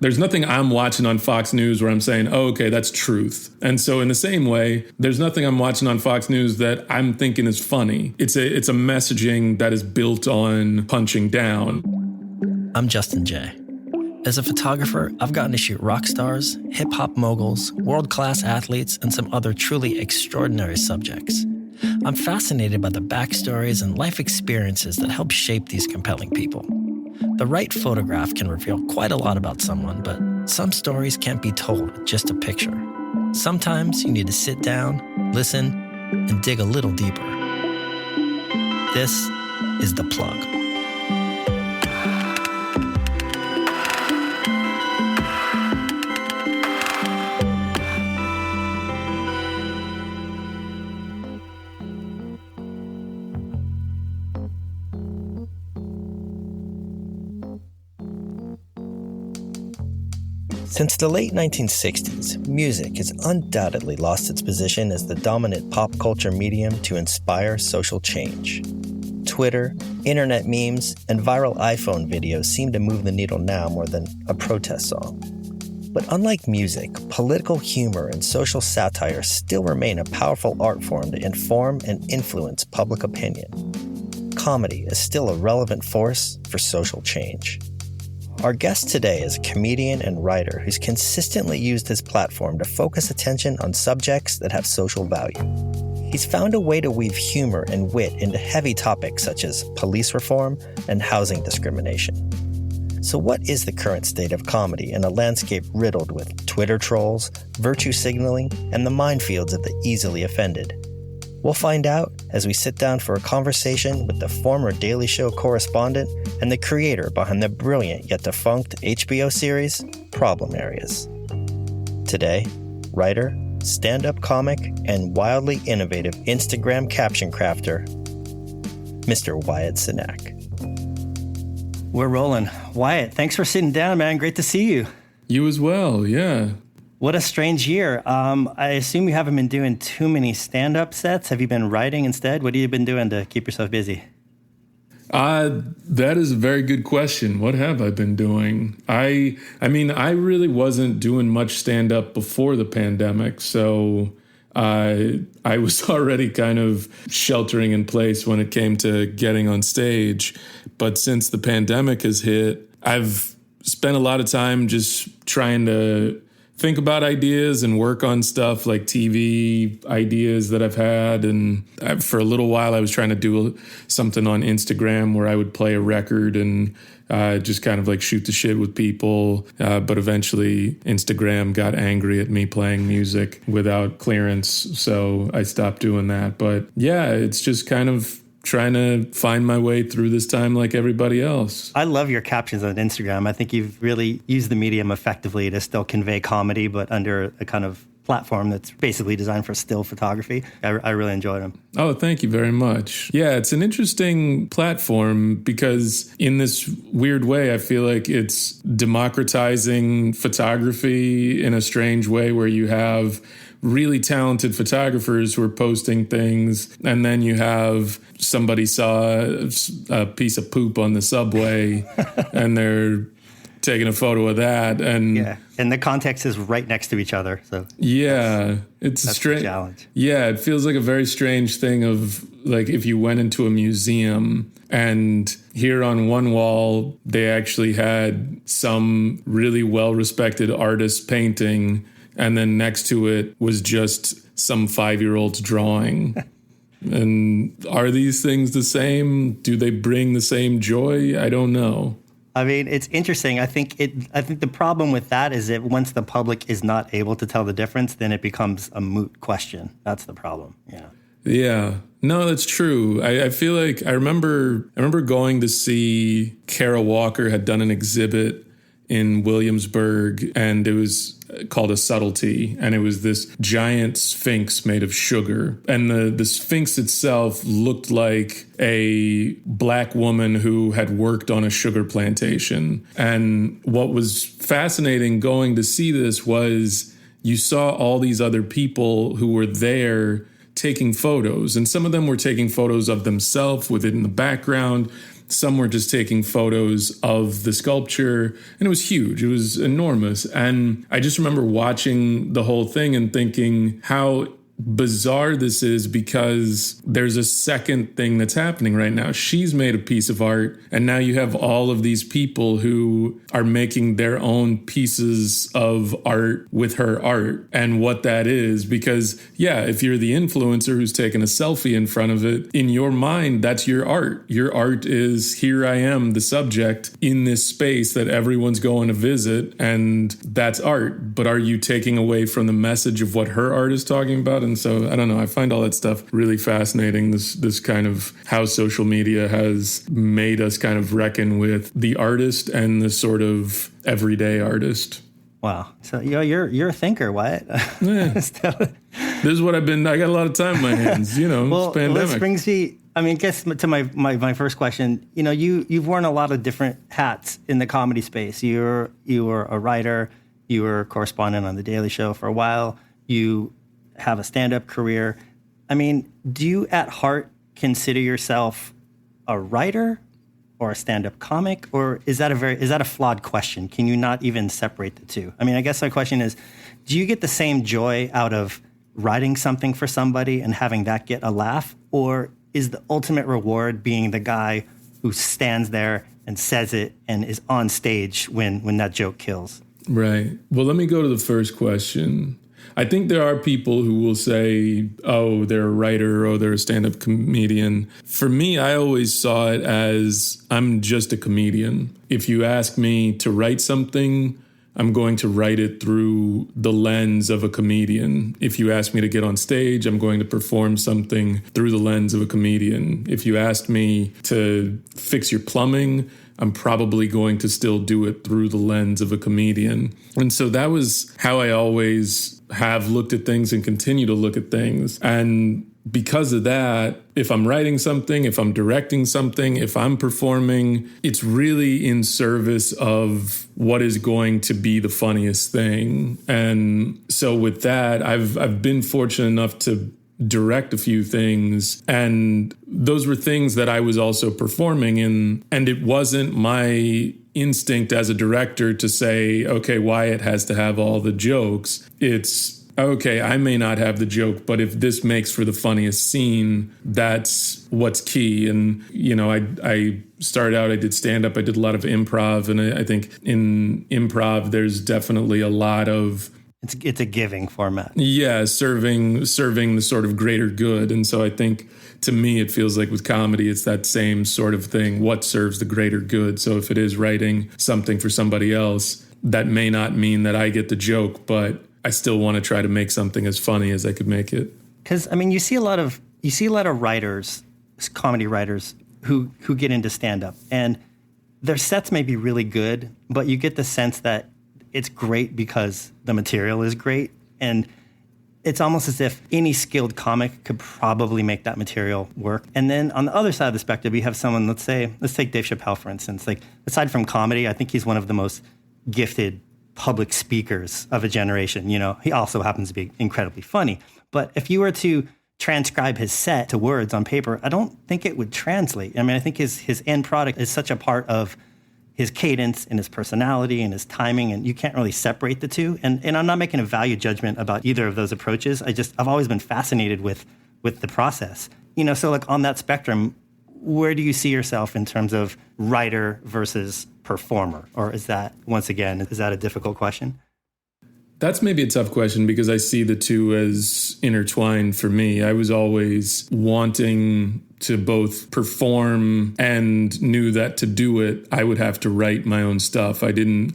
There's nothing I'm watching on Fox News where I'm saying, oh, okay, that's truth. And so in the same way, there's nothing I'm watching on Fox News that I'm thinking is funny. It's a messaging that is built on punching down. I'm Justin Jay. As a photographer, I've gotten to shoot rock stars, hip-hop moguls, world-class athletes, and some other truly extraordinary subjects. I'm fascinated by the backstories and life experiences that help shape these compelling people. The right photograph can reveal quite a lot about someone, but some stories can't be told with just a picture. Sometimes you need to sit down, listen, and dig a little deeper. This is The Plug. Since the late 1960s, music has undoubtedly lost its position as the dominant pop culture medium to inspire social change. Twitter, internet memes, and viral iPhone videos seem to move the needle now more than a protest song. But unlike music, political humor and social satire still remain a powerful art form to inform and influence public opinion. Comedy is still a relevant force for social change. Our guest today is a comedian and writer who's consistently used his platform to focus attention on subjects that have social value. He's found a way to weave humor and wit into heavy topics such as police reform and housing discrimination. So what is the current state of comedy in a landscape riddled with Twitter trolls, virtue signaling, and the minefields of the easily offended? We'll find out as we sit down for a conversation with the former Daily Show correspondent and the creator behind the brilliant yet defunct HBO series, Problem Areas. Today, writer, stand-up comic, and wildly innovative Instagram caption crafter, Mr. Wyatt Cenac. We're rolling. Wyatt, thanks for sitting down, man. Great to see you. You as well, yeah. What a strange year. I assume you haven't been doing too many stand-up sets. Have you been writing instead? What have you been doing to keep yourself busy? That is a very good question. What have I been doing? I mean, I really wasn't doing much stand-up before the pandemic, so I was already kind of sheltering in place when it came to getting on stage. But since the pandemic has hit, I've spent a lot of time just trying to think about ideas and work on stuff like TV ideas that I've had. And for a little while, I was trying to do something on Instagram where I would play a record and just kind of like shoot the shit with people. But eventually Instagram got angry at me playing music without clearance. So I stopped doing that. But yeah, it's just kind of trying to find my way through this time like everybody else. I love your captions on Instagram. I think you've really used the medium effectively to still convey comedy, but under a kind of platform that's basically designed for still photography. I really enjoyed them. Oh, thank you very much. Yeah, it's an interesting platform because in this weird way, I feel like it's democratizing photography in a strange way where you have really talented photographers who are posting things, and then you have somebody saw a piece of poop on the subway and they're taking a photo of that. And the context is right next to each other. So it's a strange challenge. Yeah, it feels like a very strange thing of like if you went into a museum and here on one wall they actually had some really well-respected artist painting, and then next to it was just some 5-year-old's drawing. And are these things the same? Do they bring the same joy? I don't know. I mean, it's interesting. I think the problem with that is that once the public is not able to tell the difference, then it becomes a moot question. That's the problem. Yeah. Yeah. No, that's true. I feel like I remember going to see Kara Walker had done an exhibit in Williamsburg, and it was called A Subtlety, and it was this giant sphinx made of sugar. And the sphinx itself looked like a black woman who had worked on a sugar plantation. And what was fascinating going to see this was you saw all these other people who were there taking photos, and some of them were taking photos of themselves with it in the background. some were just taking photos of the sculpture, and it was huge. It was enormous. And I just remember watching the whole thing and thinking how bizarre this is, because there's a second thing that's happening right now. She's made a piece of art, and now you have all of these people who are making their own pieces of art with her art, and what that is. Because yeah, if you're the influencer who's taking a selfie in front of it, in your mind, that's your art. Your art is, here I am, the subject in this space that everyone's going to visit, and that's art. But are you taking away from the message of what her art is talking about? And so I don't know, I find all that stuff really fascinating, this kind of how social media has made us kind of reckon with the artist and the sort of everyday artist. Wow. So you're a thinker, Wyatt. Yeah. This is what I got a lot of time in my hands, Well, it's pandemic. this brings me, I guess to my first question. You've worn a lot of different hats in the comedy space. You were a writer, you were a correspondent on The Daily Show for a while, you have a stand-up career. Do you at heart consider yourself a writer or a stand-up comic, or is that a flawed question? Can you not even separate the two? I guess my question is, do you get the same joy out of writing something for somebody and having that get a laugh, or is the ultimate reward being the guy who stands there and says it and is on stage when that joke kills? Right. Well, let me go to the first question. I think there are people who will say, oh, they're a writer, or they're a stand-up comedian. For me, I always saw it as, I'm just a comedian. If you ask me to write something, I'm going to write it through the lens of a comedian. If you ask me to get on stage, I'm going to perform something through the lens of a comedian. If you asked me to fix your plumbing, I'm probably going to still do it through the lens of a comedian. And so that was how I always have looked at things and continue to look at things. And because of that, if I'm writing something, if I'm directing something, if I'm performing, it's really in service of what is going to be the funniest thing. And so with that, I've been fortunate enough to direct a few things, and those were things that I was also performing in. And it wasn't my instinct as a director to say, okay, Wyatt has to have all the jokes. It's, okay, I may not have the joke, but if this makes for the funniest scene, that's what's key. And, I started out, I did stand-up, I did a lot of improv, and I think in improv, there's definitely a lot of It's a giving format. Yeah, serving the sort of greater good. And so I think, to me, it feels like with comedy, it's that same sort of thing. What serves the greater good? So if it is writing something for somebody else, that may not mean that I get the joke, but I still want to try to make something as funny as I could make it. Because you see a lot of writers, comedy writers, who get into stand-up, and their sets may be really good, but you get the sense that it's great because the material is great. And it's almost as if any skilled comic could probably make that material work. And then on the other side of the spectrum, you have someone, let's take Dave Chappelle, for instance. Like, aside from comedy, I think he's one of the most gifted public speakers of a generation. He also happens to be incredibly funny. But if you were to transcribe his set to words on paper, I don't think it would translate. I think his end product is such a part of his cadence and his personality and his timing, and you can't really separate the two. And I'm not making a value judgment about either of those approaches. I've always been fascinated with the process. So like on that spectrum, where do you see yourself in terms of writer versus performer? Or is that a difficult question? That's maybe a tough question, because I see the two as intertwined for me. I was always wanting to both perform and knew that to do it, I would have to write my own stuff. I didn't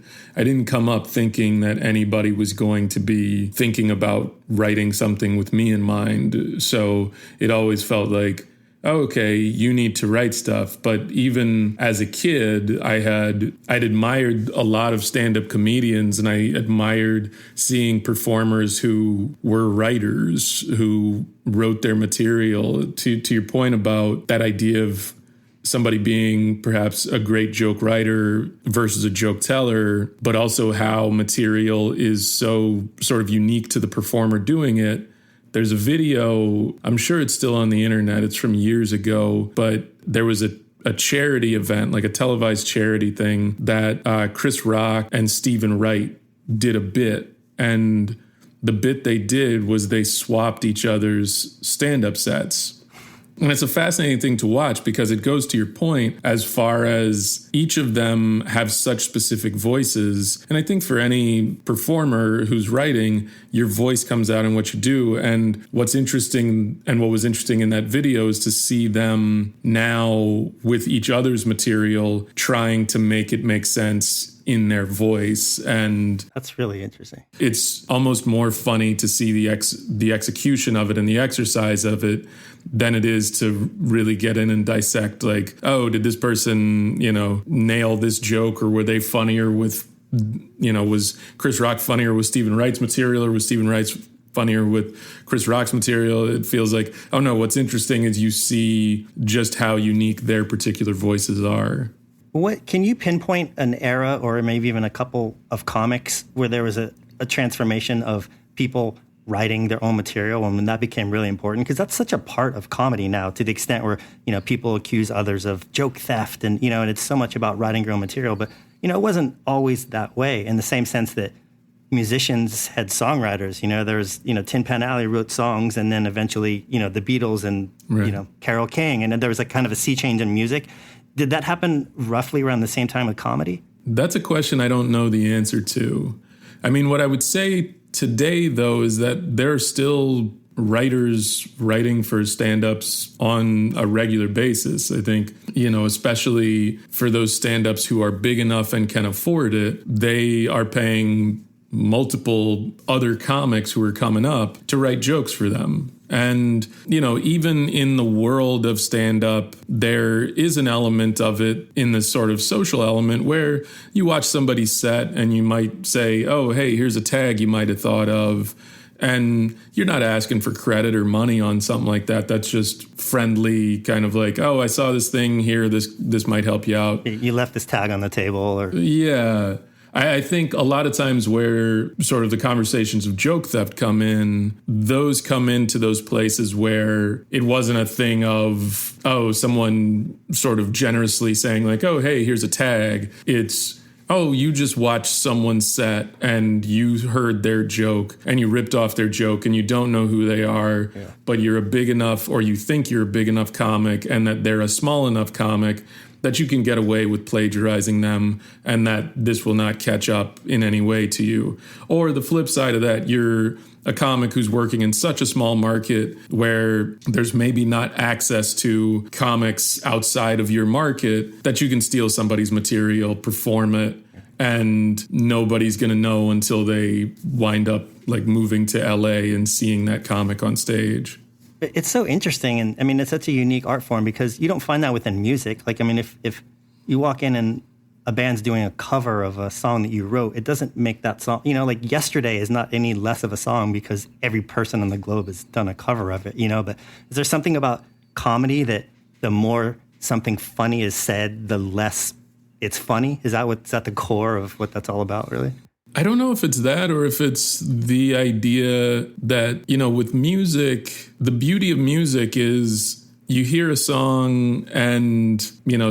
come up thinking that anybody was going to be thinking about writing something with me in mind. So it always felt like, okay, you need to write stuff. But even as a kid, I'd admired a lot of stand-up comedians, and I admired seeing performers who were writers, who wrote their material. To your point about that idea of somebody being perhaps a great joke writer versus a joke teller, but also how material is so sort of unique to the performer doing it. There's a video, I'm sure it's still on the internet, it's from years ago, but there was a a charity event, like a televised charity thing that Chris Rock and Stephen Wright did a bit. And the bit they did was they swapped each other's stand-up sets. And it's a fascinating thing to watch because it goes to your point as far as each of them have such specific voices. And I think for any performer who's writing, your voice comes out in what you do. And what's interesting and what was interesting in that video is to see them now with each other's material trying to make it make sense in their voice. And that's really interesting. It's almost more funny to see the execution of it and the exercise of it than it is to really get in and dissect, like, oh, did this person, nail this joke, or were they funnier with, was Chris Rock funnier with Stephen Wright's material, or was Stephen Wright's funnier with Chris Rock's material? It feels like, oh no, what's interesting is you see just how unique their particular voices are. What can you pinpoint an era or maybe even a couple of comics where there was a transformation of people writing their own material and when that became really important? Because that's such a part of comedy now, to the extent where, people accuse others of joke theft and it's so much about writing your own material. But, it wasn't always that way, in the same sense that musicians had songwriters. There's, Tin Pan Alley wrote songs, and then eventually, the Beatles and, right. Carole King. And then there was like kind of a sea change in music. Did that happen roughly around the same time with comedy? That's a question I don't know the answer to. I mean, what I would say today, though, is that there are still writers writing for stand-ups on a regular basis. I think, especially for those stand-ups who are big enough and can afford it, they are paying multiple other comics who are coming up to write jokes for them. And, even in the world of stand-up, there is an element of it in the sort of social element where you watch somebody's set and you might say, oh, hey, here's a tag you might have thought of. And you're not asking for credit or money on something like that. That's just friendly, kind of like, oh, I saw this thing here. This might help you out. You left this tag on the table. Or yeah. I think a lot of times where sort of the conversations of joke theft come in, those come into those places where it wasn't a thing of, oh, someone sort of generously saying like, oh, hey, here's a tag. It's, oh, you just watched someone's set and you heard their joke and you ripped off their joke and you don't know who they are, but you're a big enough, or you think you're a big enough comic and that they're a small enough comic that you can get away with plagiarizing them and that this will not catch up in any way to you. Or the flip side of that, you're a comic who's working in such a small market where there's maybe not access to comics outside of your market that you can steal somebody's material, perform it, and nobody's going to know until they wind up like moving to LA and seeing that comic on stage. It's so interesting, and I mean, it's such a unique art form because you don't find that within music. Like, I mean, if you walk in and a band's doing a cover of a song that you wrote, it doesn't make that song, like Yesterday is not any less of a song because every person on the globe has done a cover of it, but is there something about comedy that the more something funny is said, the less it's funny? Is that the core of what that's all about, really? I don't know if it's that or if it's the idea that, with music, the beauty of music is you hear a song and,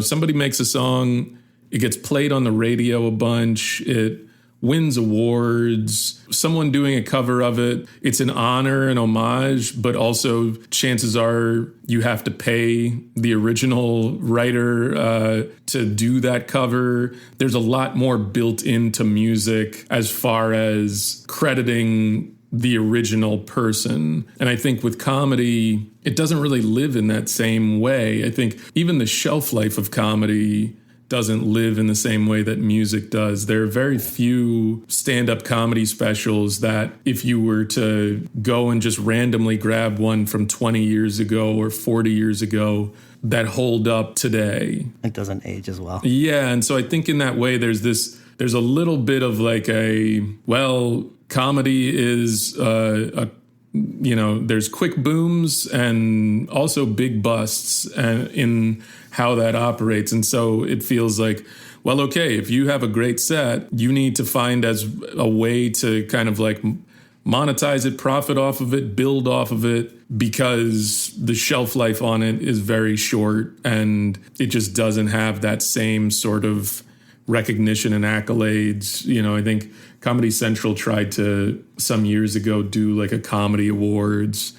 somebody makes a song, it gets played on the radio a bunch, it wins awards, someone doing a cover of it, it's an honor, an homage, but also chances are you have to pay the original writer to do that cover. There's a lot more built into music as far as crediting the original person. And I think with comedy, it doesn't really live in that same way. I think even the shelf life of comedy doesn't live in the same way that music does. There are very few stand-up comedy specials that if you were to go and just randomly grab one from 20 years ago or 40 years ago that hold up today. It doesn't age as well. Yeah, and so I think in that way there's a little bit of like comedy is there's quick booms and also big busts in how that operates. And so it feels like, well, okay, if you have a great set, you need to find as a way to kind of like monetize it, profit off of it, build off of it, because the shelf life on it is very short and it just doesn't have that same sort of recognition and accolades. You know, I think Comedy Central tried to some years ago do like a comedy awards,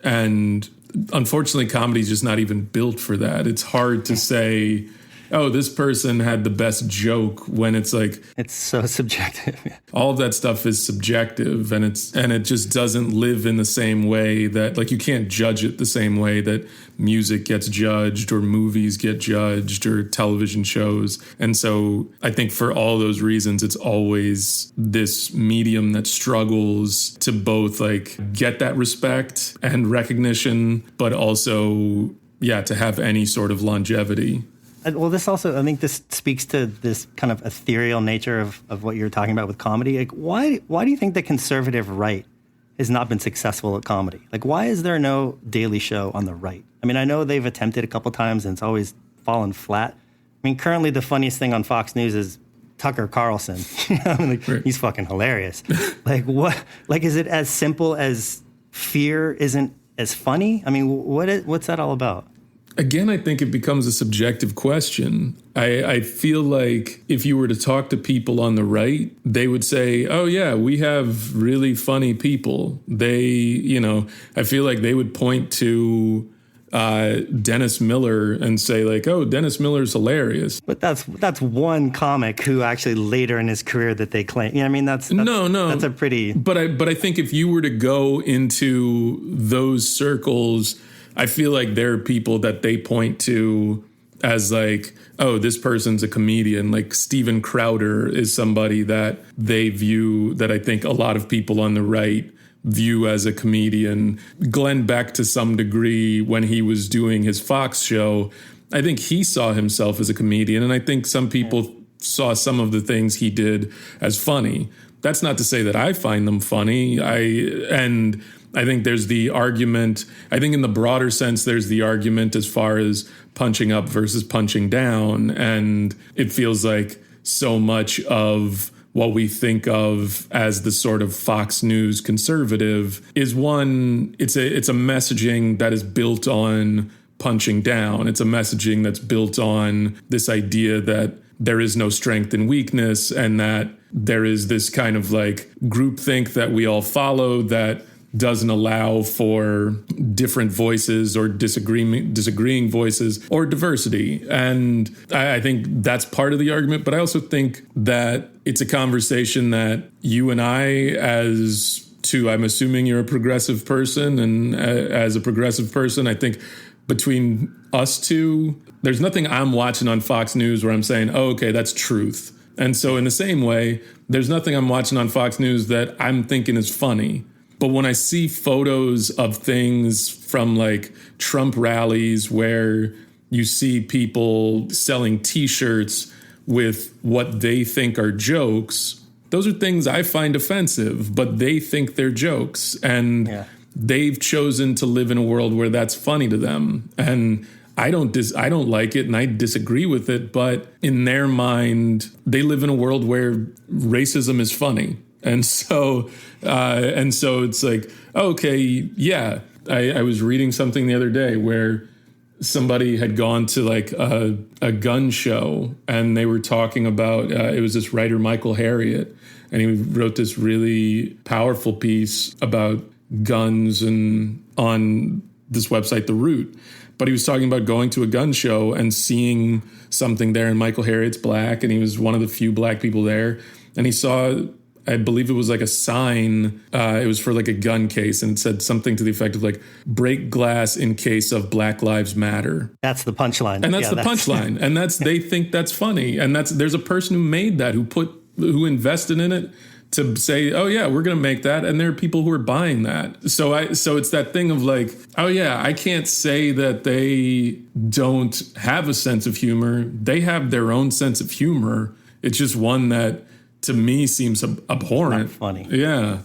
and unfortunately comedy's just not even built for that. It's hard to say, oh, this person had the best joke, when it's like, it's so subjective. all of that stuff is subjective, and it just doesn't live in the same way that, like, you can't judge it the same way that music gets judged or movies get judged or television shows. And so I think for all those reasons, it's always this medium that struggles to both like get that respect and recognition, but also, to have any sort of longevity. Well, this also, I think this speaks to this kind of ethereal nature of what you're talking about with comedy. Like, why do you think the conservative right has not been successful at comedy? Like, why is there no Daily Show on the right? I mean, I know they've attempted a couple times and it's always fallen flat. I mean, currently the funniest thing on Fox News is Tucker Carlson. I mean, like, right. He's fucking hilarious. Like, what? Like, is it as simple as fear isn't as funny? I mean, what's that all about? Again, I think it becomes a subjective question. I feel like if you were to talk to people on the right, they would say, oh, yeah, we have really funny people. I feel like they would point to Dennis Miller and say like, oh, Dennis Miller's hilarious. But that's one comic who actually later in his career that they claim. You know what I mean? That's a pretty. But I think if you were to go into those circles, I feel like there are people that they point to as like, oh, this person's a comedian. Like Steven Crowder is somebody that they view, that I think a lot of people on the right view as a comedian. Glenn Beck, to some degree, when he was doing his Fox show, I think he saw himself as a comedian. And I think some people saw some of the things he did as funny. That's not to say that I find them funny. I think there's the argument, I think in the broader sense, there's the argument as far as punching up versus punching down. And it feels like so much of what we think of as the sort of Fox News conservative is one, it's a messaging that is built on punching down. It's a messaging that's built on this idea that there is no strength and weakness, and that there is this kind of like groupthink that we all follow that doesn't allow for different voices or disagreeing voices or diversity. And I think that's part of the argument. But I also think that it's a conversation that you and I, I'm assuming you're a progressive person, and as a progressive person, I think between us two, there's nothing I'm watching on Fox News where I'm saying, oh, okay, that's truth. And so in the same way, there's nothing I'm watching on Fox News that I'm thinking is funny. But when I see photos of things from like Trump rallies where you see people selling T-shirts with what they think are jokes, those are things I find offensive, but they think they're jokes. And they've chosen to live in a world where that's funny to them. And I don't like it, and I disagree with it. But in their mind, they live in a world where racism is funny. And so it's like, okay, yeah. I was reading something the other day where somebody had gone to like a gun show, and they were talking about, it was this writer, Michael Harriot, and he wrote this really powerful piece about guns and on this website, The Root. But he was talking about going to a gun show and seeing something there, and Michael Harriot's black, and he was one of the few black people there, and he saw, I believe it was like a sign, it was for like a gun case, and it said something to the effect of like, break glass in case of Black Lives Matter. That's the punchline. And that's the punchline. And they think that's funny. And there's a person who made that, who invested in it to say, oh yeah, we're going to make that. And there are people who are buying that. So it's that thing of like, oh yeah, I can't say that they don't have a sense of humor. They have their own sense of humor. It's just one that, to me, seems abhorrent. Not funny. Yeah.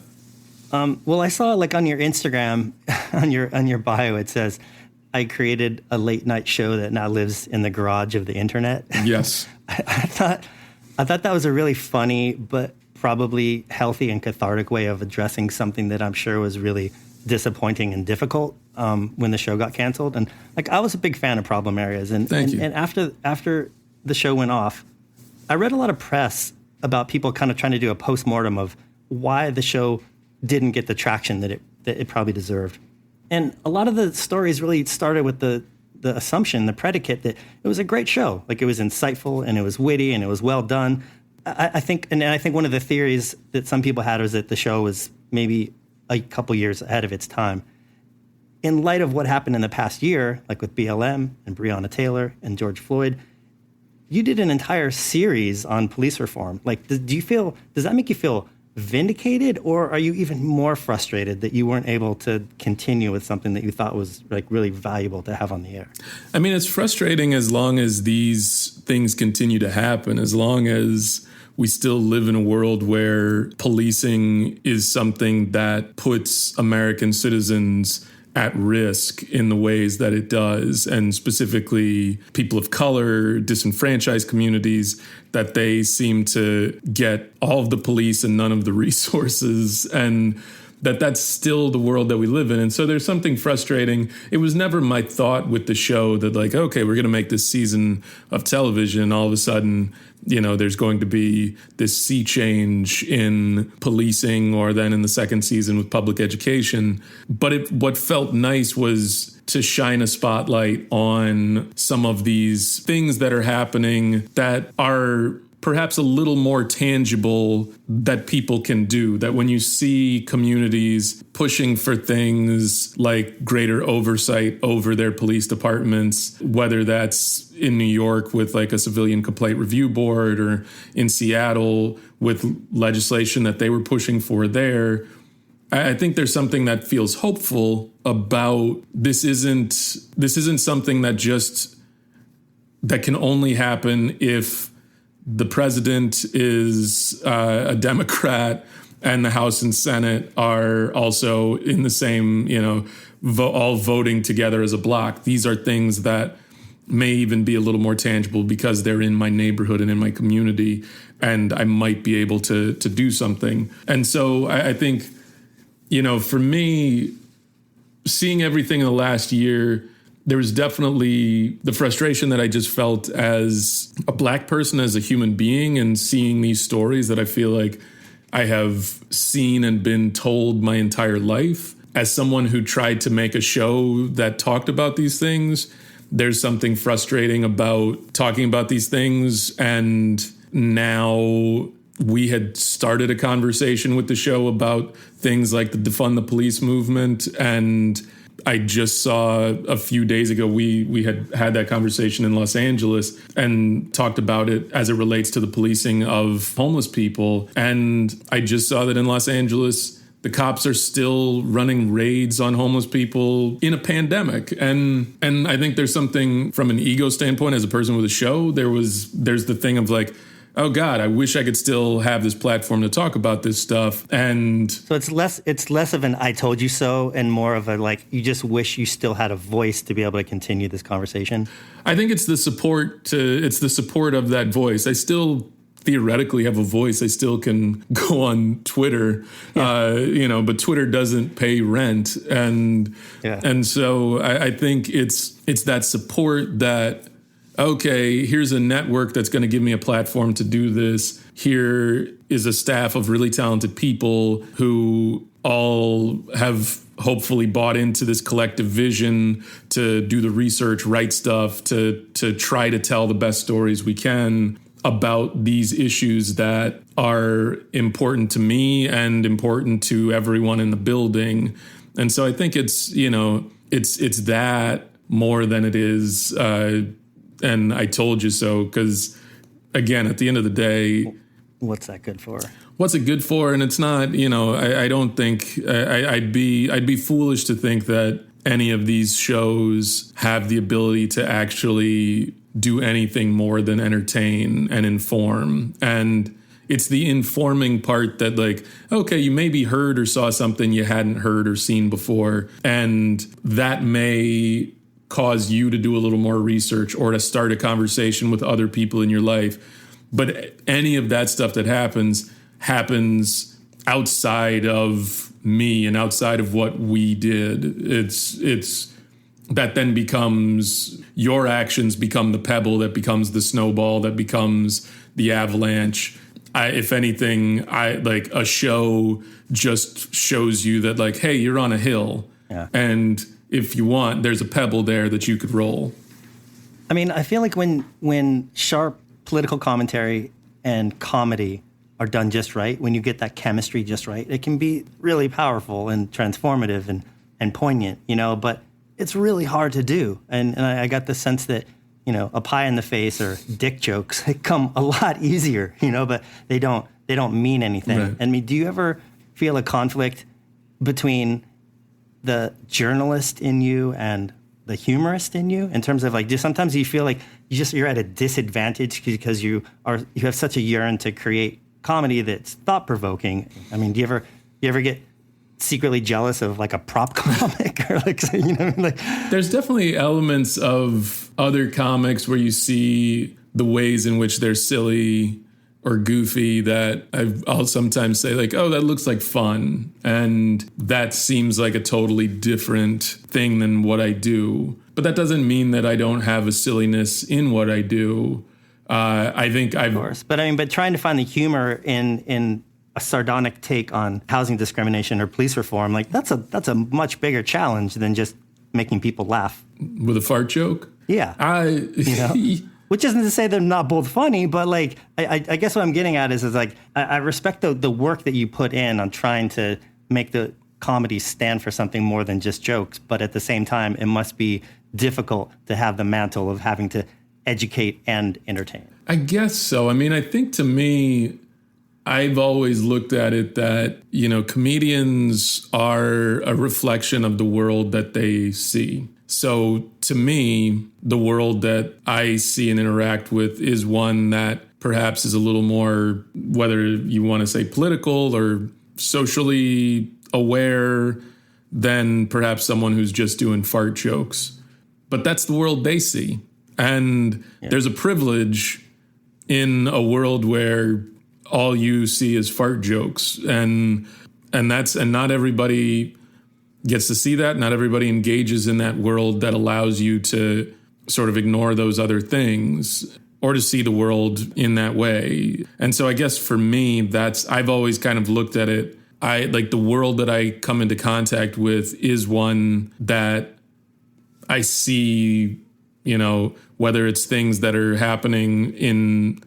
Well, I saw like on your Instagram, on your bio, it says, I created a late night show that now lives in the garage of the internet. Yes. I thought that was a really funny, but probably healthy and cathartic way of addressing something that I'm sure was really disappointing and difficult when the show got canceled. And like, I was a big fan of Problem Areas. And Thank you. And after the show went off, I read a lot of press about people kind of trying to do a postmortem of why the show didn't get the traction that it probably deserved. And a lot of the stories really started with the assumption, the predicate that it was a great show. Like, it was insightful and it was witty and it was well done. I think one of the theories that some people had was that the show was maybe a couple years ahead of its time. In light of what happened in the past year, like with BLM and Breonna Taylor and George Floyd, you did an entire series on police reform. Like, does that make you feel vindicated, or are you even more frustrated that you weren't able to continue with something that you thought was like really valuable to have on the air? I mean, it's frustrating as long as these things continue to happen, as long as we still live in a world where policing is something that puts American citizens at risk in the ways that it does, and specifically people of color, disenfranchised communities, that they seem to get all of the police and none of the resources, and that's still the world that we live in. And so there's something frustrating. It was never my thought with the show that, like, okay, we're going to make this season of television, and all of a sudden, there's going to be this sea change in policing, or then in the second season with public education. But what felt nice was to shine a spotlight on some of these things that are happening that are perhaps a little more tangible that people can do. That when you see communities pushing for things like greater oversight over their police departments, whether that's in New York with like a civilian complaint review board, or in Seattle with legislation that they were pushing for there, I think there's something that feels hopeful about this. Isn't something that can only happen if the president is a Democrat and the House and Senate are also in the same, all voting together as a block. These are things that may even be a little more tangible because they're in my neighborhood and in my community, and I might be able to do something. And so I think, for me, seeing everything in the last year, there was definitely the frustration that I just felt as a Black person, as a human being, and seeing these stories that I feel like I have seen and been told my entire life. As someone who tried to make a show that talked about these things, there's something frustrating about talking about these things. And now we had started a conversation with the show about things like the defund the police movement, and I just saw a few days ago, we had that conversation in Los Angeles and talked about it as it relates to the policing of homeless people. And I just saw that in Los Angeles, the cops are still running raids on homeless people in a pandemic. And I think there's something from an ego standpoint as a person with a show, there's the thing of like, oh God, I wish I could still have this platform to talk about this stuff. And so it's less of an I told you so and more of a like, you just wish you still had a voice to be able to continue this conversation. I think it's the support of that voice. I still theoretically have a voice. I still can go on Twitter, but Twitter doesn't pay rent. And so I think it's that support that, okay, here's a network that's going to give me a platform to do this. Here is a staff of really talented people who all have hopefully bought into this collective vision to do the research, write stuff, to try to tell the best stories we can about these issues that are important to me and important to everyone in the building. And so I think it's that more than it is and I told you so, because, again, at the end of the day... What's that good for? What's it good for? And it's not, I don't think... I'd be foolish to think that any of these shows have the ability to actually do anything more than entertain and inform. And it's the informing part that, like, okay, you maybe heard or saw something you hadn't heard or seen before, and that may cause you to do a little more research or to start a conversation with other people in your life. But any of that stuff that happens outside of me and outside of what we did. It's that then becomes, your actions become the pebble that becomes the snowball that becomes the avalanche. If anything, like a show just shows you that, like, hey, you're on a hill. Yeah. And if you want, there's a pebble there that you could roll. I mean, I feel like when sharp political commentary and comedy are done just right, when you get that chemistry just right, it can be really powerful and transformative and poignant, but it's really hard to do. And I got the sense that, a pie in the face or dick jokes come a lot easier, but they don't mean anything. Right. I mean, do you ever feel a conflict between the journalist in you and the humorist in you, in terms of like, sometimes you feel like you're at a disadvantage because you have such a yearn to create comedy that's thought provoking? I mean, do you ever get secretly jealous of like a prop comic or like, There's definitely elements of other comics where you see the ways in which they're silly or goofy that I'll sometimes say like, oh, that looks like fun. And that seems like a totally different thing than what I do. But that doesn't mean that I don't have a silliness in what I do. I think of course. But trying to find the humor in a sardonic take on housing discrimination or police reform, like that's a much bigger challenge than just making people laugh. With a fart joke? Yeah. Which isn't to say they're not both funny, but like I guess what I'm getting at is like I respect the work that you put in on trying to make the comedy stand for something more than just jokes, but at the same time it must be difficult to have the mantle of having to educate and entertain. I guess so. I mean, I think to me, I've always looked at it that, comedians are a reflection of the world that they see. So to me, the world that I see and interact with is one that perhaps is a little more, whether you want to say political or socially aware, than perhaps someone who's just doing fart jokes. But that's the world they see. And there's a privilege in a world where all you see is fart jokes. And not everybody gets to see that. Not everybody engages in that world that allows you to sort of ignore those other things or to see the world in that way. And so I guess for me, I've always kind of looked at it. I like the world that I come into contact with is one that I see, whether it's things that are happening in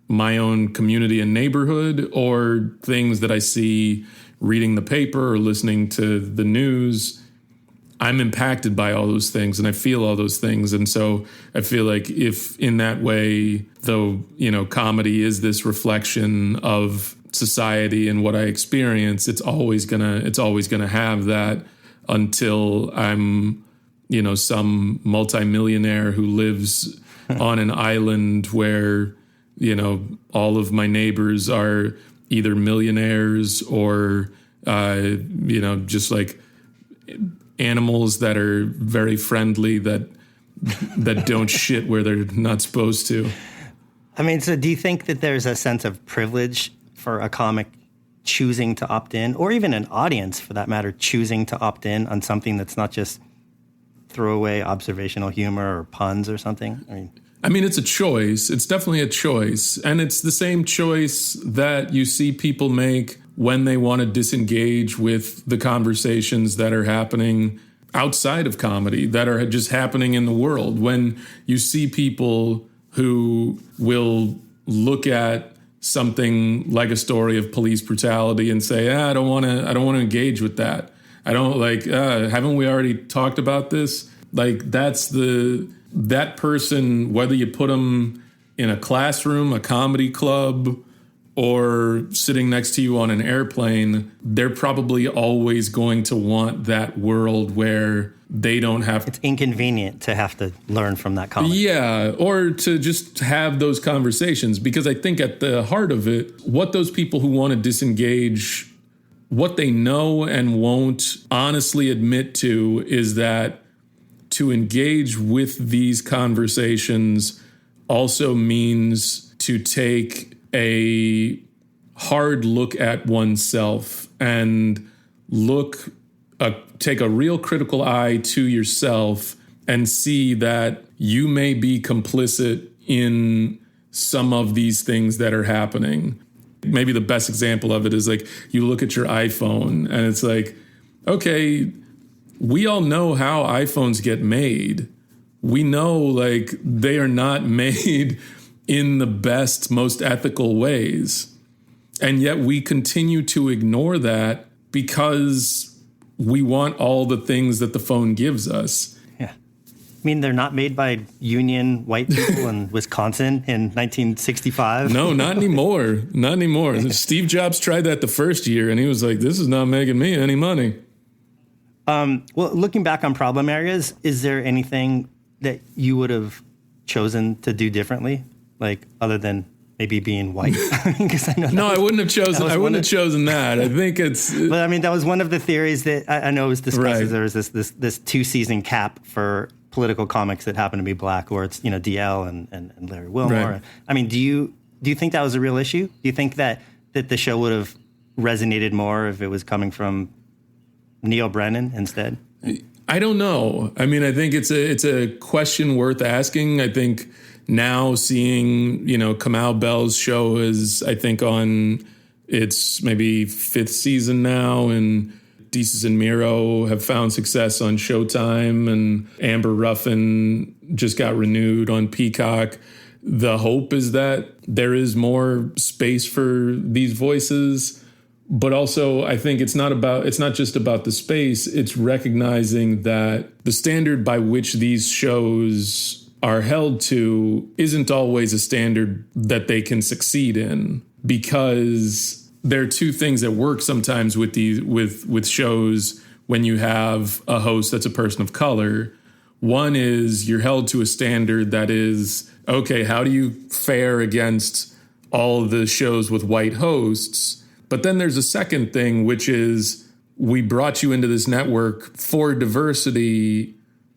my own community and neighborhood or things that I see reading the paper or listening to the news. I'm impacted by all those things and I feel all those things. And so I feel like if in that way, though, comedy is this reflection of society and what I experience, it's always gonna have that until I'm, some multimillionaire who lives on an island where, all of my neighbors are either millionaires or, just like animals that are very friendly that don't shit where they're not supposed to. I mean, so do you think that there's a sense of privilege for a comic choosing to opt in, or even an audience for that matter, choosing to opt in on something that's not just throwaway observational humor or puns or something? I mean, it's a choice. It's definitely a choice. And it's the same choice that you see people make when they want to disengage with the conversations that are happening outside of comedy, that are just happening in the world. When you see people who will look at something like a story of police brutality and say, I don't want to engage with that. I don't haven't we already talked about this? Like that person, whether you put them in a classroom, a comedy club, or sitting next to you on an airplane, they're probably always going to want that world where they don't have... It's inconvenient to have to learn from that comedy. Yeah, or to just have those conversations. Because I think at the heart of it, what those people who want to disengage, what they know and won't honestly admit to is that to engage with these conversations also means to take a hard look at oneself and take a real critical eye to yourself and see that you may be complicit in some of these things that are happening. Maybe the best example of it is like you look at your iPhone and it's like, okay, we all know how iPhones get made. We know like they are not made in the best, most ethical ways. And yet we continue to ignore that because we want all the things that the phone gives us. Yeah. I mean, they're not made by union white people in Wisconsin in 1965. No, not anymore. Not anymore. Steve Jobs tried that the first year and he was like, this is not making me any money. Well, looking back on problem areas, is there anything that you would have chosen to do differently? Like other than maybe being white? I wouldn't have chosen. I wouldn't have chosen that. I think it's. But I mean, that was one of the theories that I know was discussed. Right. There was this 2-season cap for political comics that happen to be black, or it's DL and Larry Wilmore. Right. I mean, do you think that was a real issue? Do you think that the show would have resonated more if it was coming from Neil Brennan instead? I don't know. I mean, I think it's a question worth asking. I think now seeing, Kamau Bell's show is, I think, on its maybe 5th season now, and Desus and Mero have found success on Showtime, and Amber Ruffin just got renewed on Peacock. The hope is that there is more space for these voices. But also, I think it's not just about the space. It's recognizing that the standard by which these shows are held to isn't always a standard that they can succeed in, because there are two things that work sometimes with shows when you have a host that's a person of color. One is you're held to a standard that is, okay, how do you fare against all the shows with white hosts? But then there's a second thing, which is we brought you into this network for diversity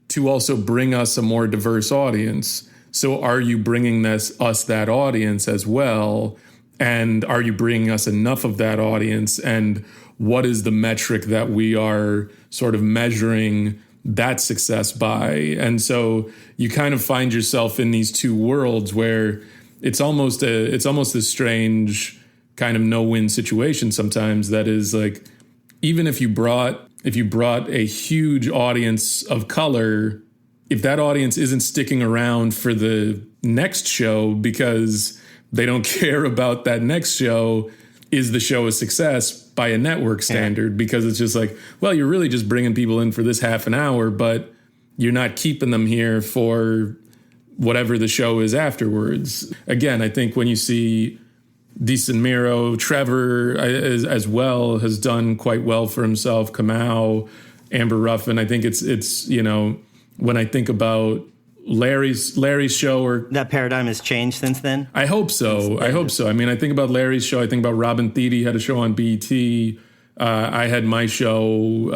to also bring us a more diverse audience. So are you bringing us that audience as well? And are you bringing us enough of that audience? And what is the metric that we are sort of measuring that success by? And so you kind of find yourself in these two worlds where it's almost a strange kind of no-win situation sometimes. That is like, even if you brought a huge audience of color, if that audience isn't sticking around for the next show because they don't care about that next show, is the show a success by a network standard? Yeah. Because it's just like, well, you're really just bringing people in for this half an hour, but you're not keeping them here for whatever the show is afterwards. Again, I think when you see Desus and Mero, Trevor as well has done quite well for himself. Kamau, Amber Ruffin. I think it's when I think about Larry's show, or that paradigm has changed since then. I hope so. I mean, I think about Larry's show. I think about Robin Thede had a show on BET. I had my show.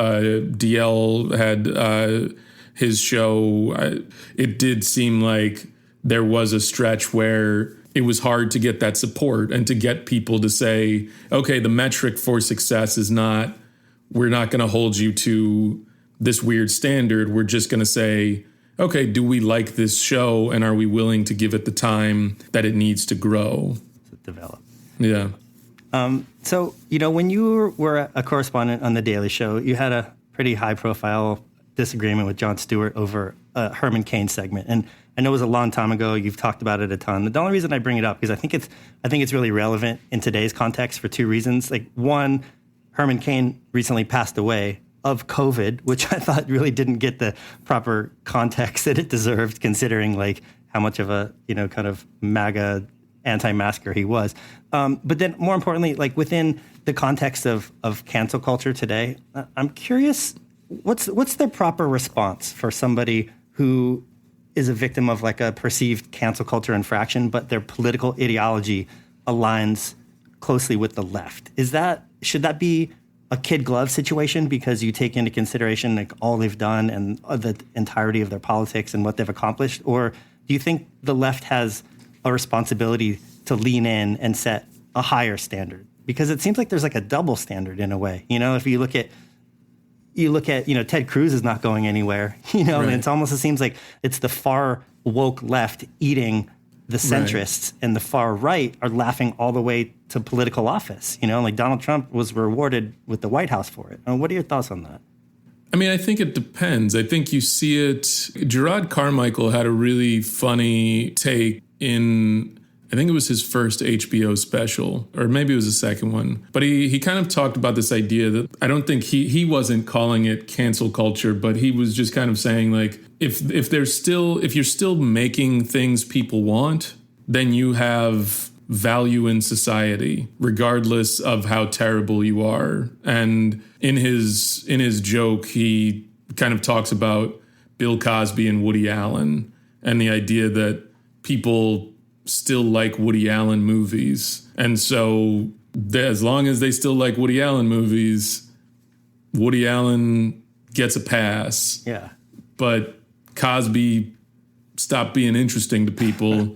DL had his show. It did seem like there was a stretch where it was hard to get that support and to get people to say, okay, the metric for success is not, we're not going to hold you to this weird standard. We're just going to say, okay, do we like this show, and are we willing to give it the time that it needs to grow? To develop. Yeah. So, when you were a correspondent on The Daily Show, you had a pretty high-profile disagreement with Jon Stewart over a Herman Cain segment. And I know it was a long time ago. You've talked about it a ton. The only reason I bring it up is I think it's really relevant in today's context for two reasons. Like, one, Herman Cain recently passed away of COVID, which I thought really didn't get the proper context that it deserved, considering like how much of a kind of MAGA anti-masker he was. But then more importantly, like within the context of cancel culture today, I'm curious, what's the proper response for somebody who is a victim of like a perceived cancel culture infraction, but their political ideology aligns closely with the left? Should that be a kid glove situation because you take into consideration like all they've done and the entirety of their politics and what they've accomplished? Or do you think the left has a responsibility to lean in and set a higher standard? Because it seems like there's like a double standard in a way. If you look at you look at, Ted Cruz is not going anywhere, Right. and it seems like it's the far woke left eating the centrists, and the far right are laughing all the way to political office. Like Donald Trump was rewarded with the White House for it. What are your thoughts on that? I mean, I think it depends. I think you see it. Gerard Carmichael had a really funny take in, I think it was his first HBO special, or maybe it was the second one. But he kind of talked about this idea that I don't think he wasn't calling it cancel culture, but he was just kind of saying, like, if you're still making things people want, then you have value in society, regardless of how terrible you are. And in his joke, he kind of talks about Bill Cosby and Woody Allen and the idea that people still like Woody Allen movies. And so as long as they still like Woody Allen movies, Woody Allen gets a pass. Yeah. But Cosby stopped being interesting to people.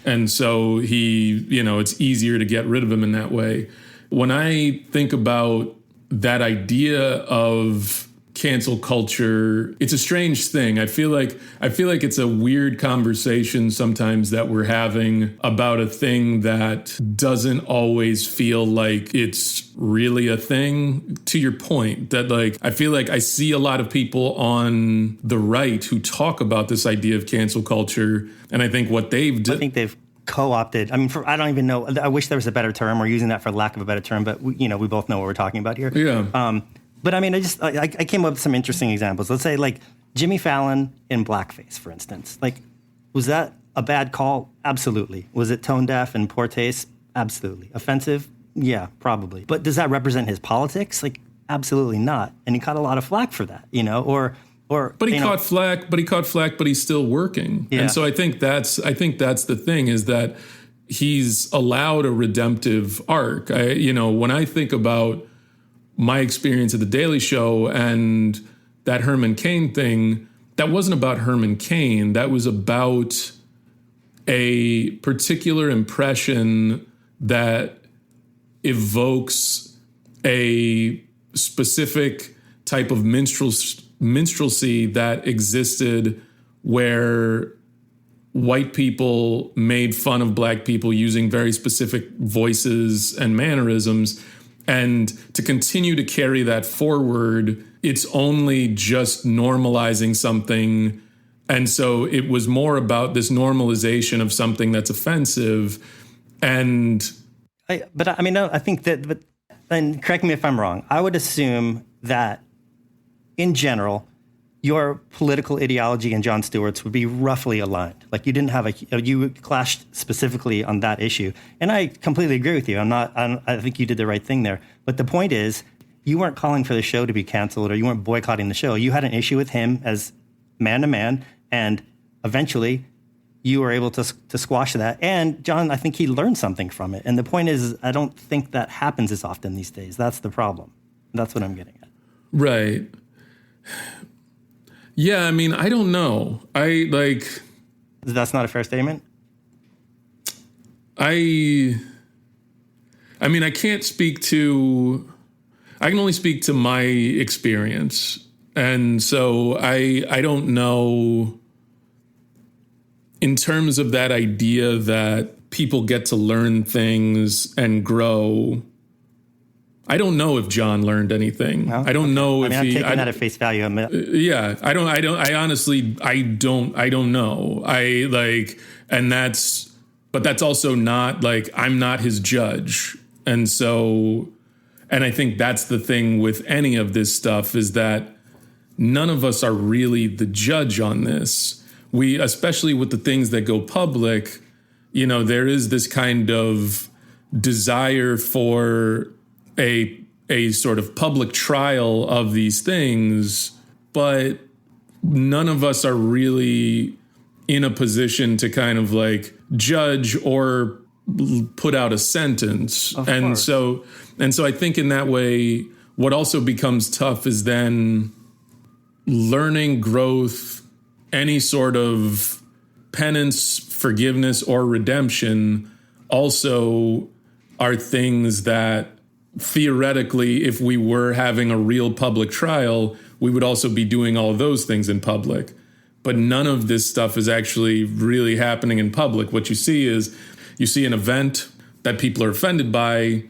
And so it's easier to get rid of him in that way. When I think about that idea of cancel culture, it's a strange thing. I feel like it's a weird conversation sometimes that we're having about a thing that doesn't always feel like it's really a thing. To your point, that I feel like I see a lot of people on the right who talk about this idea of cancel culture, and I think what they've done, I think they've co-opted. I mean, I don't even know. I wish there was a better term. We're using that for lack of a better term, but we both know what we're talking about here. Yeah. But I mean, I came up with some interesting examples. Let's say like Jimmy Fallon in blackface, for instance. Like, was that a bad call? Absolutely. Was it tone deaf and poor taste? Absolutely. Offensive? Yeah, probably. But does that represent his politics? Like, absolutely not. And he caught a lot of flack for that, But he caught flack, but he's still working. Yeah. And so I think that's the thing, is that he's allowed a redemptive arc. When I think about my experience at The Daily Show and that Herman Cain thing, that wasn't about Herman Cain. That was about a particular impression that evokes a specific type of minstrelsy that existed where white people made fun of black people using very specific voices and mannerisms. And to continue to carry that forward, it's only just normalizing something. And so it was more about this normalization of something that's offensive. And I think that, but and correct me if I'm wrong, I would assume that in general, your political ideology and Jon Stewart's would be roughly aligned. Like you didn't have you clashed specifically on that issue. And I completely agree with you. I think you did the right thing there. But the point is, you weren't calling for the show to be canceled, or you weren't boycotting the show. You had an issue with him as man to man. And eventually you were able to squash that. And John, I think he learned something from it. And the point is, I don't think that happens as often these days. That's the problem. That's what I'm getting at. Right. Yeah, I mean, I don't know. That's not a fair statement? I mean, I can only speak to my experience. And so I don't know, in terms of that idea that people get to learn things and grow, I don't know if John learned anything. No? I don't know if I'm he. taking that at face value. Yeah, I honestly don't know. But that's also not like, I'm not his judge. And so, and I think that's the thing with any of this stuff, is that none of us are really the judge on this. We, especially with the things that go public, there is this kind of desire for a sort of public trial of these things, but none of us are really in a position to kind of like judge or put out a sentence. And so I think in that way, what also becomes tough is then learning, growth, any sort of penance, forgiveness, or redemption also are things that theoretically, if we were having a real public trial, we would also be doing all of those things in public. But none of this stuff is actually really happening in public. What you see is you see an event that people are offended by.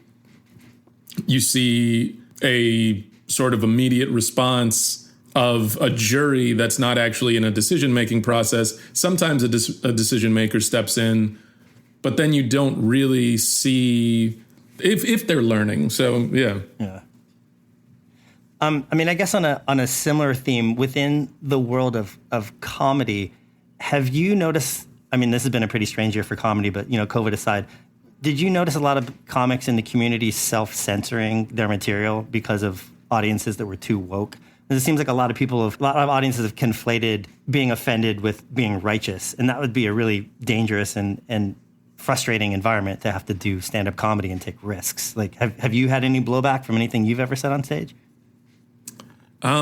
You see a sort of immediate response of a jury that's not actually in a decision-making process. Sometimes a decision maker steps in, but then you don't really see if they're learning. So, yeah. Yeah. I mean, I guess on a similar theme within the world of comedy, have you noticed, I mean, this has been a pretty strange year for comedy, but, COVID aside, did you notice a lot of comics in the community self-censoring their material because of audiences that were too woke? It seems like a lot of audiences have conflated being offended with being righteous, and that would be a really dangerous and frustrating environment to have to do stand-up comedy and take risks. Like, have you had any blowback from anything you've ever said on stage? I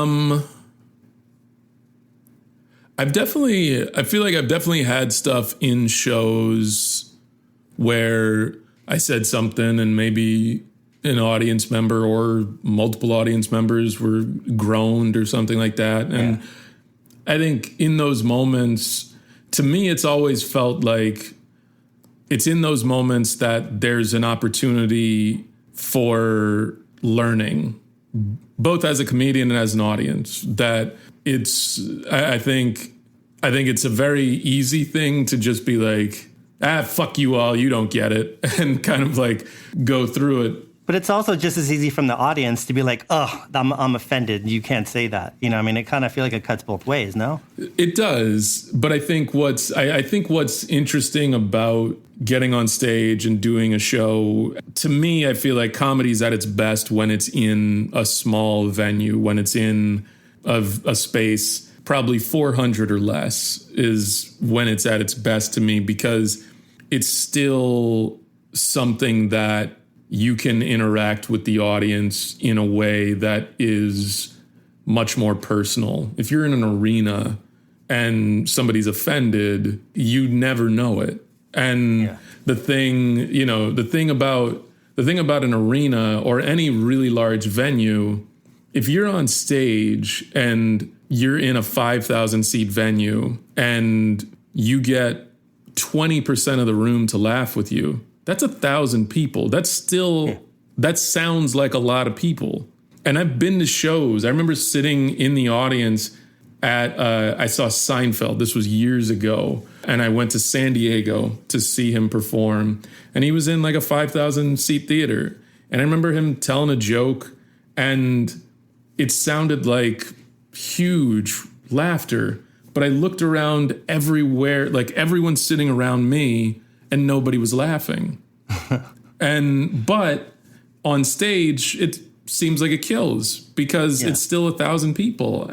feel like I've definitely had stuff in shows where I said something and maybe an audience member or multiple audience members were groaned or something like that. And I think in those moments, to me, it's always felt like it's in those moments that there's an opportunity for learning, both as a comedian and as an audience. That I think it's a very easy thing to just be like, fuck you all, you don't get it, and kind of like go through it. But it's also just as easy from the audience to be like, oh, I'm offended. You can't say that. I mean, I kind of feel like it cuts both ways, no? It does. But I think what's interesting about getting on stage and doing a show, to me, I feel like comedy's at its best when it's in a small venue, when it's in a space, probably 400 or less is when it's at its best to me, because it's still something that you can interact with the audience in a way that is much more personal. If you're in an arena and somebody's offended, you never know it. And the thing about an arena or any really large venue, if you're on stage and you're in a 5,000 seat venue and you get 20% of the room to laugh with you, that's 1,000 people. That sounds like a lot of people. And I've been to shows. I remember sitting in the audience at, I saw Seinfeld. This was years ago. And I went to San Diego to see him perform. And he was in like a 5,000 seat theater. And I remember him telling a joke, and it sounded like huge laughter. But I looked around everywhere, like everyone's sitting around me, and nobody was laughing. But on stage, it seems like it kills because it's still 1,000 people.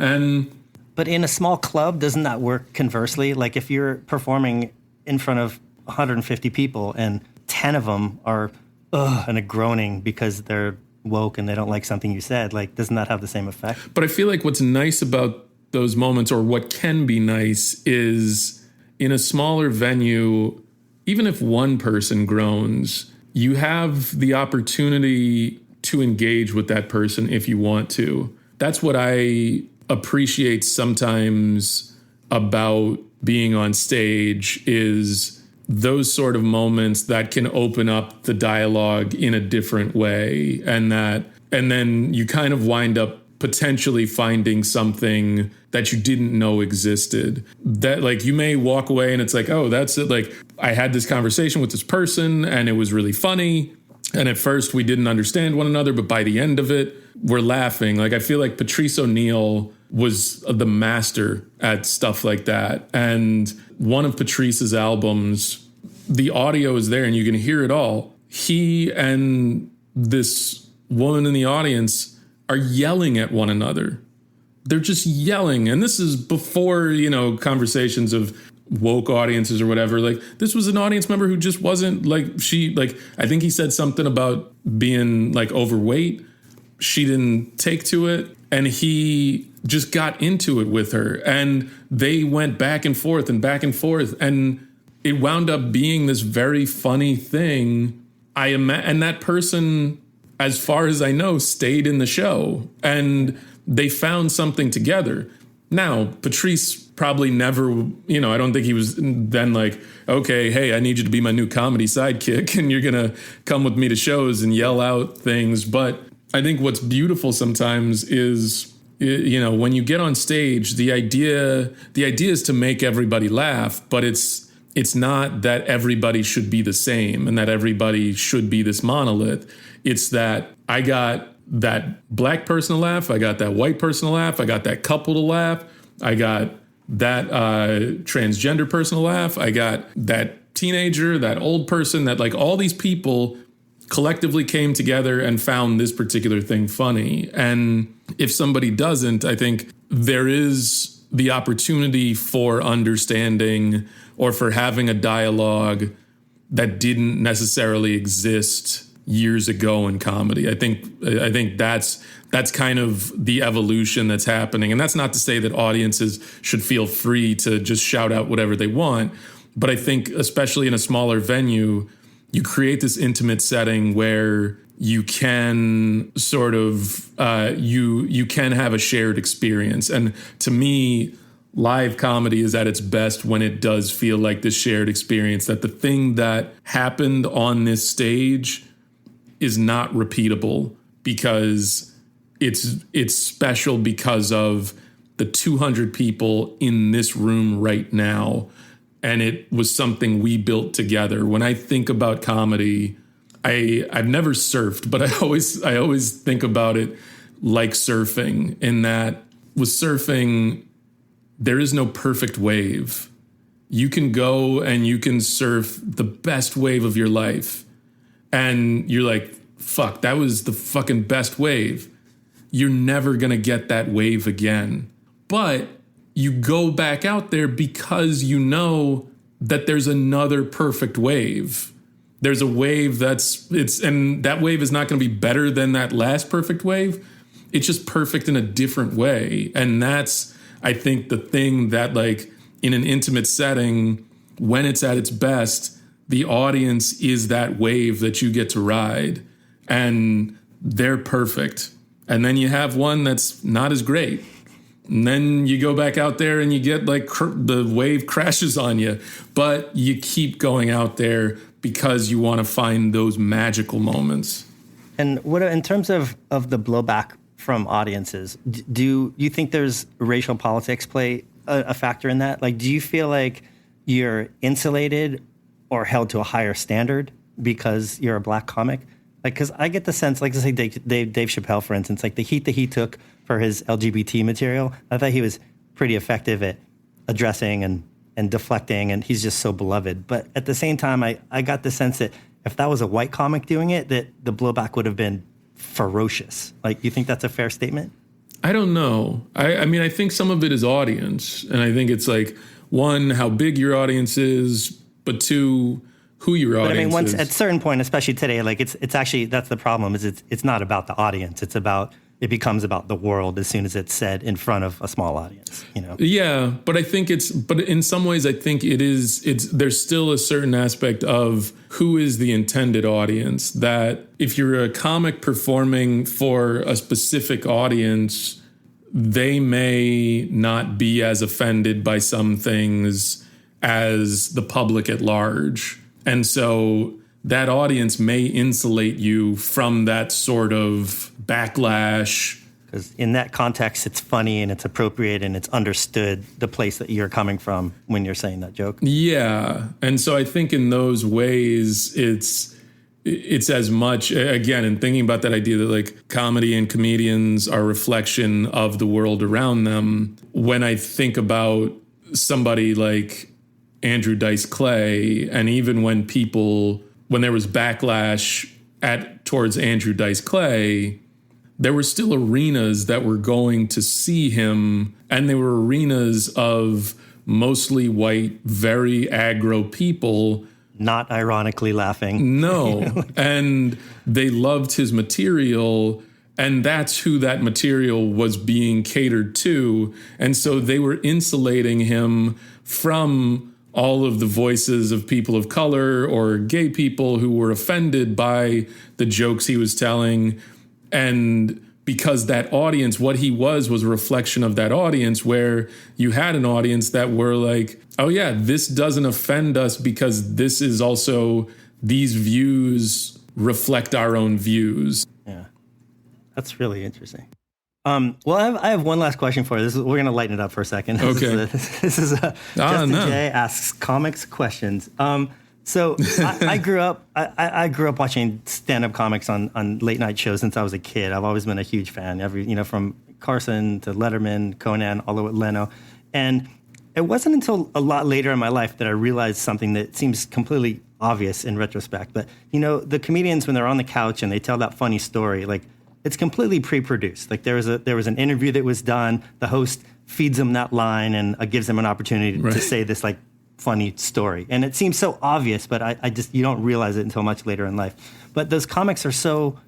But in a small club, doesn't that work conversely? Like if you're performing in front of 150 people and 10 of them are and are groaning because they're woke and they don't like something you said, like doesn't that have the same effect? But I feel like what's nice about those moments, or what can be nice, is in a smaller venue, even if one person groans, you have the opportunity to engage with that person if you want to. That's what I appreciate sometimes about being on stage, is those sort of moments that can open up the dialogue in a different way, and then you kind of wind up potentially finding something that you didn't know existed. That like you may walk away and it's like, oh, that's it. Like I had this conversation with this person and it was really funny. And at first we didn't understand one another, but by the end of it, we're laughing. Like I feel like Patrice O'Neill was the master at stuff like that. And one of Patrice's albums, the audio is there and you can hear it all. He and this woman in the audience are yelling at one another. They're just yelling. And this is before, conversations of woke audiences or whatever. Like this was an audience member who just wasn't I think he said something about being like overweight. She didn't take to it. And he just got into it with her. And they went back and forth and back and forth. And it wound up being this very funny thing. And that person as far as I know, stayed in the show, and they found something together. Now, Patrice probably never, I don't think he was then like, okay, hey, I need you to be my new comedy sidekick and you're going to come with me to shows and yell out things. But I think what's beautiful sometimes is, when you get on stage, the idea is to make everybody laugh, but it's not that everybody should be the same and that everybody should be this monolith. It's that I got that black person to laugh, I got that white person to laugh, I got that couple to laugh, I got that transgender person to laugh, I got that teenager, that old person, that like all these people collectively came together and found this particular thing funny. And if somebody doesn't, I think there is the opportunity for understanding or for having a dialogue that didn't necessarily exist years ago in comedy. I think that's kind of the evolution that's happening. And that's not to say that audiences should feel free to just shout out whatever they want. But I think, especially in a smaller venue, you create this intimate setting where you can sort of, you can have a shared experience. And to me, live comedy is at its best when it does feel like this shared experience, that the thing that happened on this stage is not repeatable because it's special because of the 200 people in this room right now. And it was something we built together. When I think about comedy, I've never surfed, but I always think about it like surfing, in that with surfing, there is no perfect wave. You can go and you can surf the best wave of your life. And you're like, fuck, that was the fucking best wave. You're never going to get that wave again. But you go back out there because you know that there's another perfect wave. There's a wave and that wave is not going to be better than that last perfect wave. It's just perfect in a different way. And that's, I think, the thing that, like, in an intimate setting, when it's at its best, the audience is that wave that you get to ride, and they're perfect. And then you have one that's not as great. And then you go back out there and you get like the wave crashes on you, but you keep going out there because you want to find those magical moments. And what, in terms of the blowback from audiences, do you think there's racial politics play a factor in that? Like, do you feel like you're insulated or held to a higher standard because you're a black comic? Like, because I get the sense, like, let's say Dave Chappelle, for instance, like the heat that he took for his LGBT material, I thought he was pretty effective at addressing and deflecting, and he's just so beloved. But at the same time, I got the sense that if that was a white comic doing it, that the blowback would have been ferocious. Like, you think that's a fair statement? I don't know. I mean, I think some of it is audience. And I think it's like, one, how big your audience is, but two, who your audience is. But I mean, once at a certain point, especially today, like it's actually, that's the problem, is it's not about the audience. It becomes about the world as soon as it's said in front of a small audience, you know? Yeah, but I think but in some ways, I think there's still a certain aspect of who is the intended audience, that if you're a comic performing for a specific audience, they may not be as offended by some things as the public at large. And so that audience may insulate you from that sort of backlash. Because in that context, it's funny and it's appropriate and it's understood the place that you're coming from when you're saying that joke. Yeah. And so I think in those ways, it's as much, again, in thinking about that idea that like comedy and comedians are a reflection of the world around them. When I think about somebody like Andrew Dice Clay, and even when there was backlash towards Andrew Dice Clay, there were still arenas that were going to see him, and they were arenas of mostly white, very aggro people. Not ironically laughing. No. And they loved his material, and that's who that material was being catered to. And so they were insulating him from all of the voices of people of color or gay people who were offended by the jokes he was telling. And because that audience, what he was a reflection of that audience, where you had an audience that were like, oh yeah, this doesn't offend us because this is also, these views reflect our own views. Yeah, that's really interesting. Well, I have one last question for you. We're going to lighten it up for a second. Okay. Justin J asks comics questions. So I grew up. I grew up watching stand-up comics on late night shows since I was a kid. I've always been a huge fan. From Carson to Letterman, Conan, all the way to Leno, and it wasn't until a lot later in my life that I realized something that seems completely obvious in retrospect. But the comedians, when they're on the couch and they tell that funny story, like, it's completely pre-produced. Like, there was an interview that was done. The host feeds them that line and gives them an opportunity to say this like funny story. And it seems so obvious, but I just, you don't realize it until much later in life. But those comics are so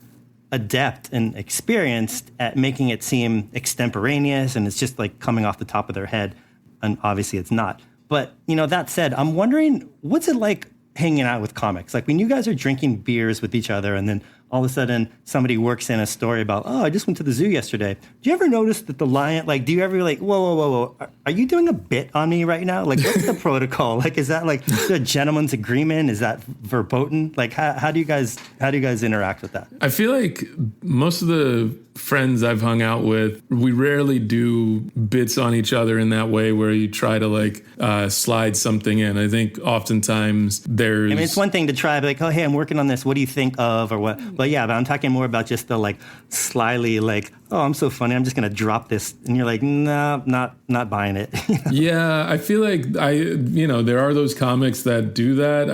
adept and experienced at making it seem extemporaneous, and it's just like coming off the top of their head. And obviously it's not. But, that said, I'm wondering, what's it like hanging out with comics? Like, when you guys are drinking beers with each other and then all of a sudden somebody works in a story about, oh, I just went to the zoo yesterday. Do you ever notice that the lion, like, do you ever like, whoa, are you doing a bit on me right now? Like, what's the protocol? Like, is that like a gentleman's agreement? Is that verboten? Like, how do you guys interact with that? I feel like most of the friends I've hung out with, we rarely do bits on each other in that way where you try to like slide something in. I think oftentimes there's... I mean, it's one thing to try, like, oh, hey, I'm working on this. What do you think of, or what? But yeah, but I'm talking more about just the like slyly like, oh, I'm so funny, I'm just going to drop this. And you're like, no, not buying it. Yeah, I feel like there are those comics that do that.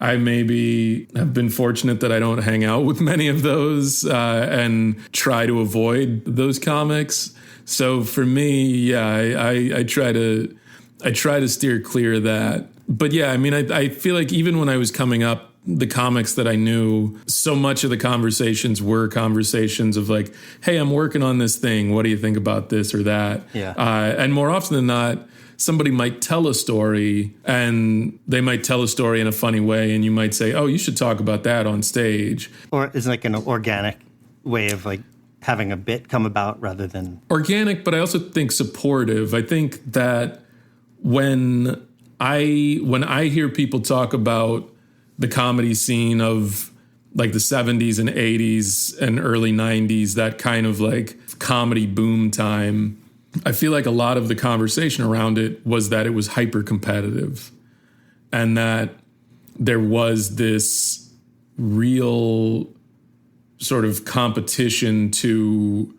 I maybe have been fortunate that I don't hang out with many of those and try to avoid those comics. So for me, yeah, I try to steer clear of that. But yeah, I mean, I feel like even when I was coming up, the comics that I knew, so much of the conversations were conversations of like, hey, I'm working on this thing. What do you think about this or that? Yeah. And more often than not, somebody might tell a story, and they might tell a story in a funny way, and you might say, oh, you should talk about that on stage. Or it's like an organic way of like having a bit come about rather than... Organic, but I also think supportive. I think that when I hear people talk about the comedy scene of like the 70s and 80s and early 90s, that kind of like comedy boom time, I feel like a lot of the conversation around it was that it was hyper competitive and that there was this real sort of competition to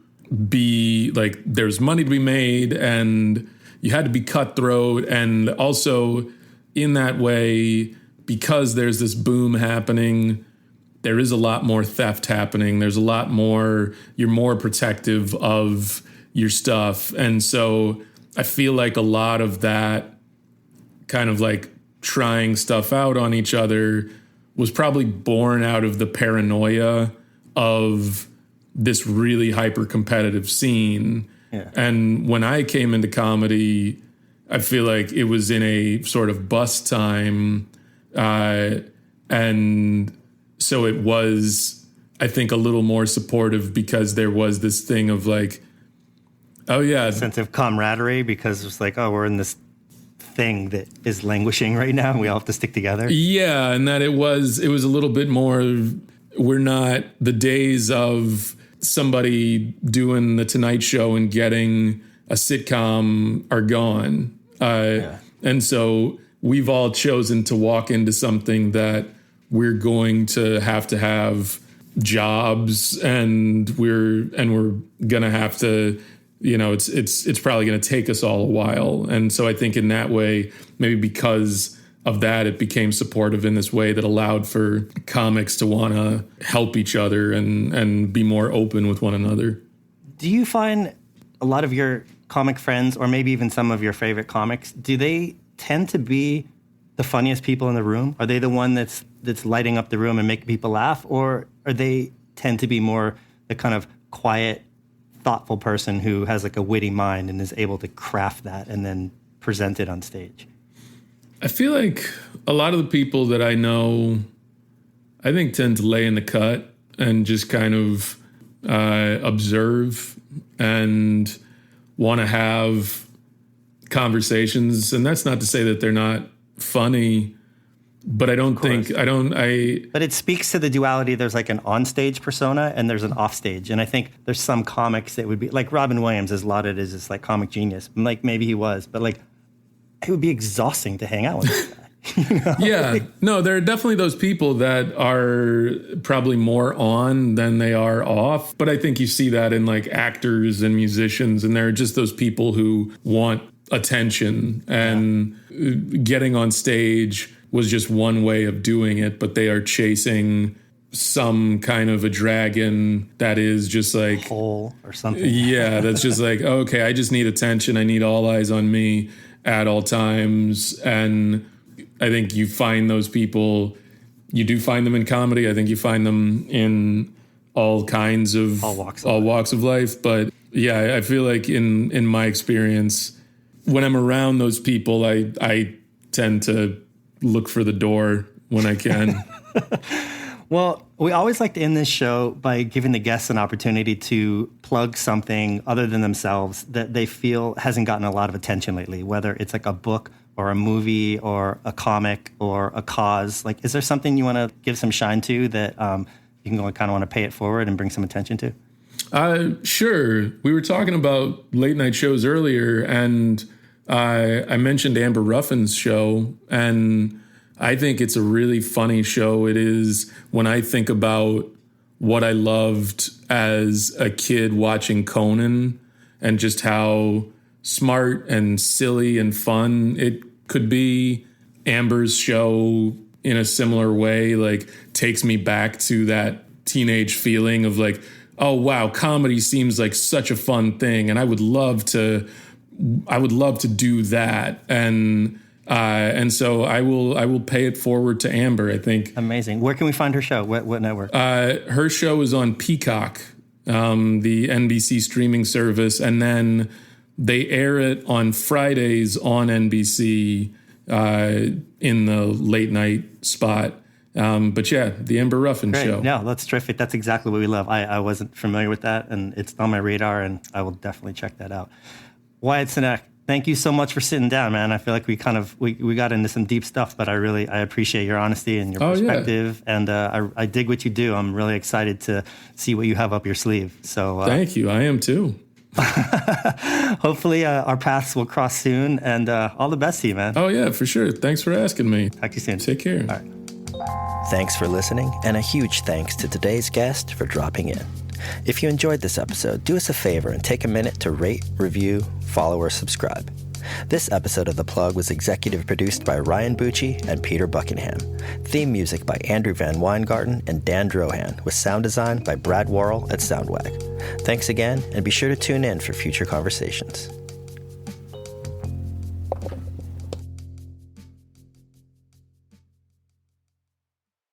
be like, there's money to be made and you had to be cutthroat. And also in that way, because there's this boom happening, there is a lot more theft happening. There's a lot more, you're more protective of your stuff. And so I feel like a lot of that kind of like trying stuff out on each other was probably born out of the paranoia of this really hyper competitive scene. Yeah. And when I came into comedy, I feel like it was in a sort of bust time. And so it was, I think, a little more supportive because there was this thing of like, oh yeah, a sense of camaraderie, because it's like, oh, we're in this thing that is languishing right now and we all have to stick together. Yeah, and that it was a little bit more, we're not, the days of somebody doing the Tonight Show and getting a sitcom are gone. And so we've all chosen to walk into something that we're going to have jobs, and we're gonna have to, it's probably gonna take us all a while. And so I think in that way, maybe because of that, it became supportive in this way that allowed for comics to want to help each other and be more open with one another. Do you find a lot of your comic friends, or maybe even some of your favorite comics, do they tend to be the funniest people in the room? Are they the one that's lighting up the room and making people laugh? Or are they tend to be more the kind of quiet, thoughtful person who has like a witty mind and is able to craft that and then present it on stage? I feel like a lot of the people that I know, I think, tend to lay in the cut and just kind of observe and want to have conversations. And that's not to say that they're not funny, but I don't think, But it speaks to the duality. There's like an onstage persona and there's an offstage. And I think there's some comics that would be, like Robin Williams is lauded as this like comic genius. Like maybe he was, but like it would be exhausting to hang out with this guy. You know? Yeah, no, there are definitely those people that are probably more on than they are off. But I think you see that in like actors and musicians, and there are just those people who want attention, and getting on stage was just one way of doing it, but they are chasing some kind of a dragon that is just like hole or something. Yeah, that's just like, okay, I just need attention. I need all eyes on me at all times. And I think you find those people, you do find them in comedy. I think you find them in all kinds of all walks of life. But yeah, I feel like in my experience, when I'm around those people, I tend to look for the door when I can. Well, we always like to end this show by giving the guests an opportunity to plug something other than themselves that they feel hasn't gotten a lot of attention lately, whether it's like a book or a movie or a comic or a cause. Like, is there something you want to give some shine to that you can kind of want to pay it forward and bring some attention to? Sure. We were talking about late night shows earlier, and I mentioned Amber Ruffin's show, and I think it's a really funny show. It is, when I think about what I loved as a kid watching Conan and just how smart and silly and fun it could be. Amber's show, in a similar way, like takes me back to that teenage feeling of like, oh wow, comedy seems like such a fun thing, and I would love to do that. And so I will pay it forward to Amber, I think. Amazing. Where can we find her show? What network? Her show is on Peacock, the NBC streaming service, and then they air it on Fridays on NBC in the late night spot. But yeah, the Amber Ruffin show. No, that's terrific. That's exactly what we love. I wasn't familiar with that, and it's on my radar, and I will definitely check that out. Wyatt Cenac, thank you so much for sitting down, man. I feel like we got into some deep stuff, but I appreciate your honesty and your perspective, and I dig what you do. I'm really excited to see what you have up your sleeve. So thank you. I am too. Hopefully our paths will cross soon, and all the best to you, man. Oh yeah, for sure. Thanks for asking me. Talk to you soon. Take care. All right. Thanks for listening, and a huge thanks to today's guest for dropping in. If you enjoyed this episode, do us a favor and take a minute to rate, review, follow, or subscribe. This episode of The Plug was executive produced by Ryan Bucci and Peter Buckingham. Theme music by Andrew Van Weingarten and Dan Drohan, with sound design by Brad Worrell at Soundwag. Thanks again, and be sure to tune in for future conversations.